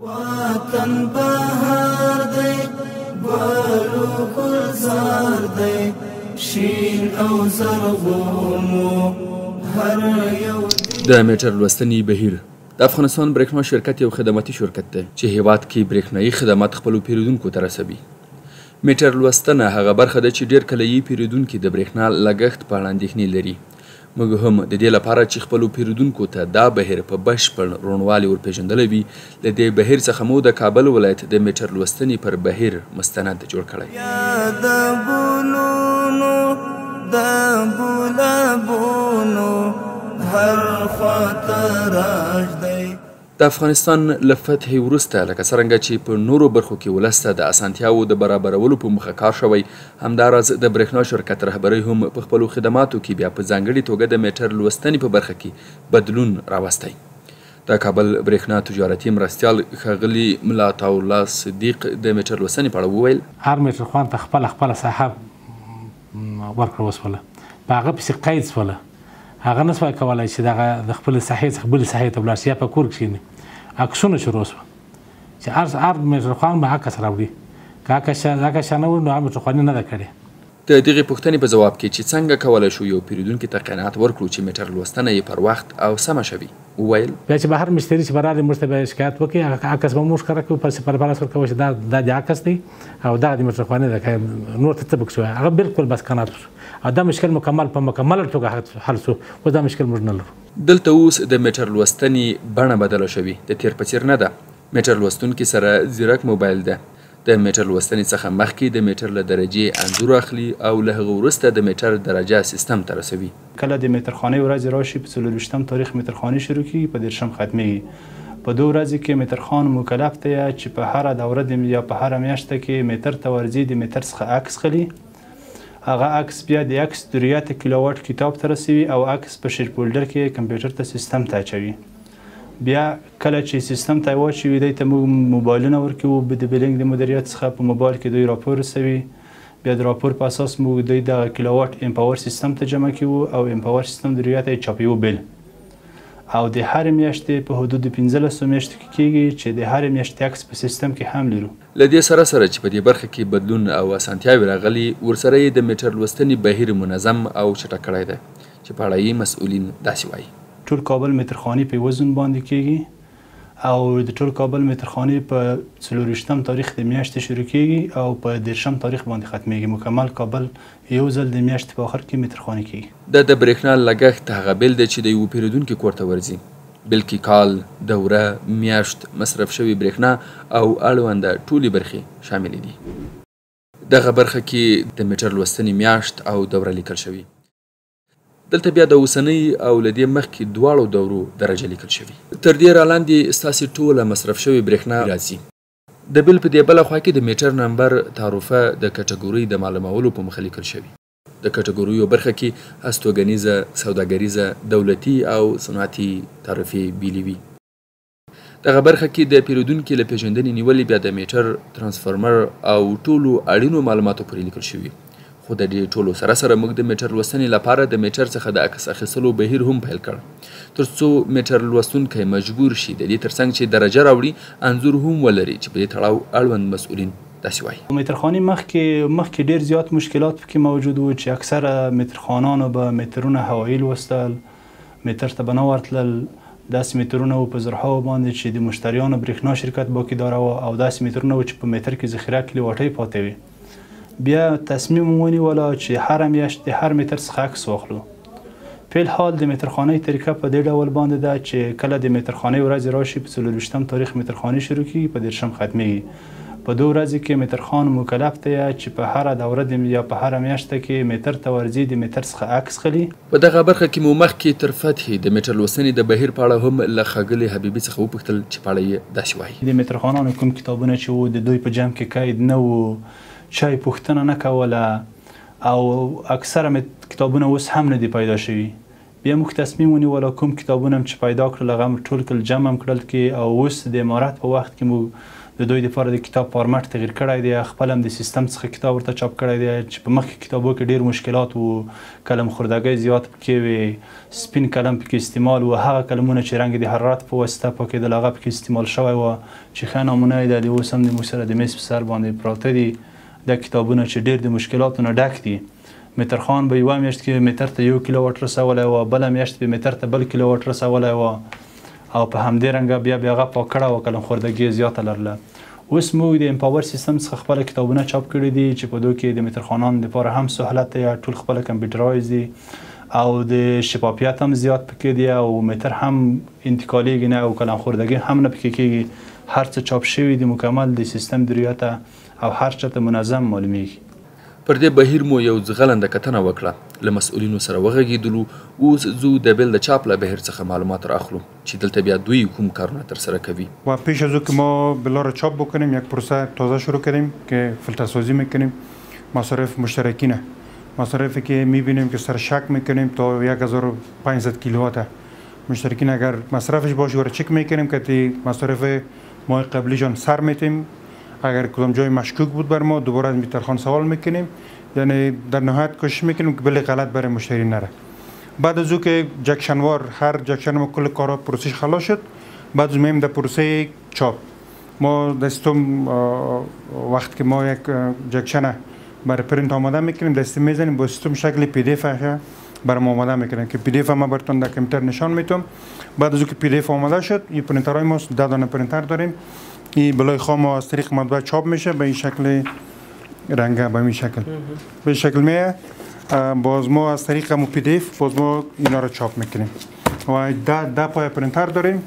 وطن بهار دی ګلو ګلزار دی شین او زرغونو هر یو د میټر لوستنې بهیر د افغانستان برېښنا شرکت یو خدماتي شرکت دی چې هیواد کې برېښنایي خدمات خپلو پیرودونکو ته رسوي. میټر لوستنه هغه برخه ده چې ډېر کله یې پیرودونکي د برېښنا لګښت په اړه اندېښنې لري. موږ هم د دې لپاره چې خپلو پیرودونکو ته دا بهیر په بشپړ روڼوالي ورپېژندلی وي له دې بهیر څخه مو د کابل ولایت د میټر لوستنې پر بهیر مستند جوړ کړی. د ګلونو د ګلابونو هر خواته راج دی. د افغانستان له فتحې وروسته لکه څرنګه چې په نورو برخو کې ولس ته د اسانتیاوو د برابرولو په موخه کار شوی، همداراز د برېښنا شرکت رهبرۍ هم په خپلو خدماتو کې بیا په ځانګړې توګه د میټر لوستنې په برخه کې بدلون راوستی. د کابل برېښنا تجارتي مرستیال ښاغلي ملا طاالله صدیق د میټر لوستنې په اړه وویل: هر میټر خوان ته خپله ساحه ورکړه وسوله، په هغه پسې قید سوله، هغه نه سوای کولی چې دغه د خپلې ساحې څخه بلې ساحې ته ولاړ شي یا په کور کښېني. عکسونه شروع شوه چې هر میټر خوان به عکس راوړي، که عکس نه وړي نو هغه میټر خواني نه ده کړې. د دغې پوښتنې په ځواب کې چې څنګه کولی شو یو پیرودونکي ته قناعت ورکړو چې میټر لوستنه یې پر وخت او سمه شوي، وویل: بیا چې به هر مشتري چې به راغلی موږ ته به شکایت وکړي، هغه عکس به موږ ښکاره کړو، پر پلاس ورکوو چې دا د عکس دی او دغه د میټر خواني ده، نور ته څه پکې شوی. هغه بالکل بس قناعت وشو او دا مشکل په مکمله توګه حل شو. اوس دا مشکل موږ نه لرو. دلته اوس د میټر لوستنې بڼه بدله شوې، د تیر په څیر نه ده. میټر لوستونکي سره ځیرک موبایل ده. د میټر لوستنې څخه مخکې د میټر له درجې انځور اخلي او له هغه وروسته د میټر درجه سیستم ته رسوي. کله د میټرخانې ورځ راشي په 24 تاریخ میټرخانې شروع کیږي، په 10 ختمیږي. په 2 ورځې کې میټرخان مکلف دی چې په هر دوره یا په هر میاشت کې میټر ته ورځي د میټر څخه عکس خلي. هغه عکس بیا د عکس دریات کیلووات کتاب ته رسوي او عکس په شیر فولډر کې کمپیوټر ته سیستم ته اچوي. بیا کله چې سیستم ته واچوي دی ته موږ موبایلونه ورکوو، د بلینګ د مدیریت څخه په موبایل کې دوی راپور رسوي. بیا د راپور په اساس موږ دوی د کیلووات امپاور سیستم ته جمع کوو او امپاور سیستم دریات یې چاپیو بل او د هر میاشتې په حدود 15 میاشتو کې کېږي چې د هر میاشتې عکس په سیستم کې هم لرو. له دې سره چې په دې برخه کې بدلون او اسانتیاوې راغلي، ورسره یې د میټر لوستنې بهیر منظم او چټک کړی دی چې په اړه یې مسؤلین داسې وایي: ټول کابل میټرخانې په وزن باندې کېږي او د ټول کابل میټرخانې په 24 تاریخ د میاشتې شروع کېږي او په 10 تاریخ باندې ختمیږي. مکمل کابل یو ځل د میاشتې په آخر کې میټرخانې کېږي. د برېښنا لګښت هغه بیل دی چې د یو پیرودونکي کور ته ورځي، بلکې کال، دوره، میاشت، مصرف شوې برېښنا او اړونده ټولې برخې شاملې دي. دغه برخه کې د میټر لوستنې میاشت او دوره لیکل شوي. دلته بیا د اوسنۍ او له دې مخکې دواړو دورو درجه لیکل شوي. تر دې رالاندې ستاسې ټوله مصرف شوې برېښنا راځي. د بیل په دې بله خوا کې د میټر نمبر تعرفه د کټګورۍ د معلومولو په مخه لیکل شوي. د کټګوریو برخه کې هستوګنیزه، سوداګریزه، دولتي او صنعتي تعرفې بیلې وي. دغه برخه کې د پیرودونکي له پېژندنې نیولې بیا د میټر، ترانسفارمر او ټولو اړینو معلوماتو پورې لیکل شوي. خو د دې ټولو سره موږ د میټر لوستنې لپاره د میټر څخه د عکس اخیستلو بهیر هم پیل کړ، تر څو میټر لوستونکی مجبور شي د دې ترڅنګ چې درجه راوړي انځور هم ولري، چې په دې تړاو اړوند مسؤلین داسې وایي: میټرخانې مخکې ډېر زیات مشکلات پکې موجود وو چې اکثره میټرخانانو به میټرونه هوایي لوستل، میټر ته به نه ورتلل. داسې میټرونه وو په زرهاو باندې چې د مشتریانو برېښنا شرکت باکیداره وو او داسې میټرونه وو چې په میټر کې ذخیره کیلوواټۍ پاتې وي. بیا تصمیم ونیوله چې هر میاشت د هر میټر څخه عکس واخلو. فی الحال د میټرخانې طریقه په دې ډول باندې ده چې کله د میټرخانې ورځ راشي په 24 تاریخ میټرخانې شروع کیږي، په 10 ختمیږي. په 2 ورځې کې میټرخان مکلف دی چې په هر دوره یا په هر میاشت کې میټر ته ورځي د میټر څخه عکس خلي. په دغه برخه کې مو مخکې تر فتحې د میټر لوستنې د بهیر په اړه هم له ښاغلي حبیبي څخه وپوښتل چې په اړه یې داسې وایي: د میټرخانانو کوم کتابونه چې وو د دوی په جمع کې قید نه وو، چا یې پوښتنه نه کوله او اکثره کتابونه اوس هم نه دي پیدا شوي. بیا موږ تصمیم ونیوله کوم کتابونه چې پیدا کړل هغه ټول کړل، جمع هم کړل کې او اوس د امارت په وخت کې موږ د د دوی دپاره د کتاب فارمټ تغیر کړی دی، خپل هم د سیستم څخه کتاب ورته چاپ کړی دی چې په مخکې کتابو کې ډېر مشکلات و، قلم خوردګۍ زیات پکې وې، سپین قلم پکې استعمال و، هغه قلمونه چې رنګ د حرارت په واسطه پاکېدل هغه پکې استعمال شوی و چې ښه نمونه یې د اوس هم زموږ سره د میز په سر باندې پراته دي. دا کتابونه چې ډېر د مشکلاتو نه ډک دي. متر خان به یوه میاشت کې متر ته 1 کیلو واټ رسولی و، بله میاشت به متر ته 2 کیلو واټ رسولی و، او په همدې رنګه بیا هغه پاک کړه او قلم خوردګي یې زیاته لرله. اوس موږ د امپاور سیستم څخه خپله کتابونه چاپ کړي دي چې په دوی کې د مترخانانو دپاره هم سهولت دی، ټول خپله کمپیوټرایز دي او د شفافیت هم زیات پکې دی او متر هم انتقالیږي نه او قلم خوردګي هم نه پکې کېږي. هر څه چاپ شوي دي مکمل د سیستم دریاته او هر چاته منظم معلومیږي. پر دې بهیر مو یو ځغلنده کتنه وکړه، له مسؤلینو سره وغږېدلو. اوس ځو د بیل د چاپ له بهیر څخه معلومات راخلو چې دلته بیا دوی کوم کارونه ترسره کوي. و پیش از او که ما بلار چاپ بکنیم یک پروسه تازه شروع کردیم که فیلترسازی میکنیم مصارف مشترکینه، مصارفی که میبینیم که سر شک میکنیم تا 1500 کیلووات مشترکین اگر مصرفش باشه و چک میکنیم که تی مصارف ماه قبلیشان سر میتیم، اگر کدام جای مشکوک بود بر ما دوباره از میترخان سوال میکنیم، یعنی در نهایت کوشش میکنیم که بلی غلط برای مشتری نره. بعد از او که جکشنوار هر جکشن ما کل کارا پروسش خلاص شد، بعد از میم در پروسه چاپ ما دستم وقت که ما یک جکشن برای پرینت آماده میکنیم دستی میزنیم با سیستم شکل پی دی اف برای ما آماده میکنیم که پی دی اف ما براتون در کامپیوتر نشان میتونم. بعد از او که پی دی اف آماده شد، این پرینترهای ما 10 دانه پرینتر داریم، این بلای خام از طریق مطبع چاپ میشه به این شکل رنگه، به این شکل به شکل میه. باز ما از طریق مو پی دی اف باز ما اینا رو چاپ میکنیم و 10 پای پرینتر داریم.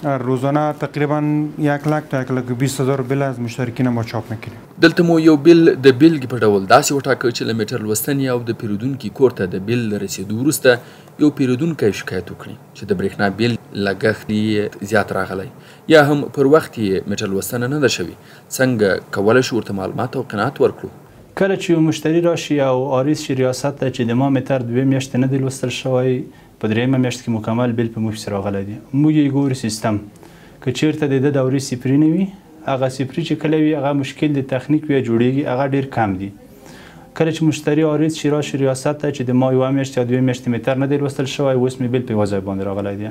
روزانه تقریبا 1 لک تا 1,20,000 بیل از مشترکین ما چاپ میکنیم. دلته مو یو بیل د بیلګې په ډول داسې وټاکه چې له میټر لوستنې او د پیرودونکي کور ته د بیل له رسېدو وروسته یو پیرودونکی شکایت وکړي چې د برېښنا بیل لګښت یې زیات راغلی یا هم پر وخت یې میټر لوستنه نه ده شوې. څنګه کولی شو ورته معلومات او قناعت ورکړو؟ کله چې یو مشتری راشي او عارض شي ریاست ته چې د ما میټر 2 میاشتې نه دی لوستل شوی، په 3مه میاشت کې مکمل بیل په موږ پسې راغلی دی. موږ یې ګورو سیستم که چیرته د ده دورې صفري نه وي، هغه صفري چې کله وي هغه مشکل د تخنیک بیا جوړیږي، هغه ډېر کم دي. کله چې مشتری عارض شي راشي ریاست ته چې د ما 1 میاشت یا 2 میاشتې میټر نه دی لوستل شوی، اوس مې بیل په یوه ځای باندې راغلی دی.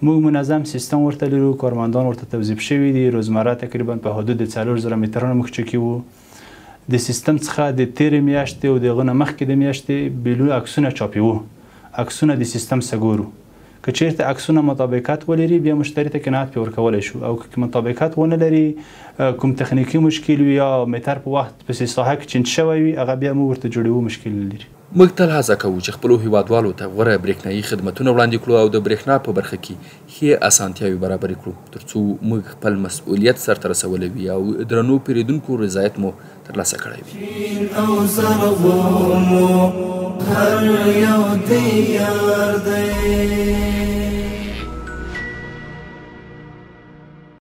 موږ منظم سیستم ورته لرو، کارمندان ورته توظیف شوي دي، روزمره تقریبا په حدود 4000 میټرونه موږ چکي وو. د سیستم څخه د تیرې میاشتې او د هغه نه مخکې د میاشتې بیلو عکسونه چاپیوو، عکسونه د سیستم څخه ګورو. که چیرته عکسونه مطابقت ولري بیا مشتری ته قناعت پې ورکولی شو، او که مطابقت ونه لري کوم تخنیکي مشکل وي یا میټر په وخت پسې ساحه کې چینج شوی وي، هغه بیا موږ ورته جوړوو، مشکل نه لري. موږ تل هڅه کوو چې خپلو هیوادوالو ته غوره برېښنایي خدمتونه وړاندې کړو او د برېښنا په برخه کې ښې اسانتیاوې برابرې کړو تر څو موږ خپل مسؤلیت سرته رسولی وي او درنو پیرودونکو رضایت مو ترلاسه کړی وي. او زرغون مو هر یو دیار دی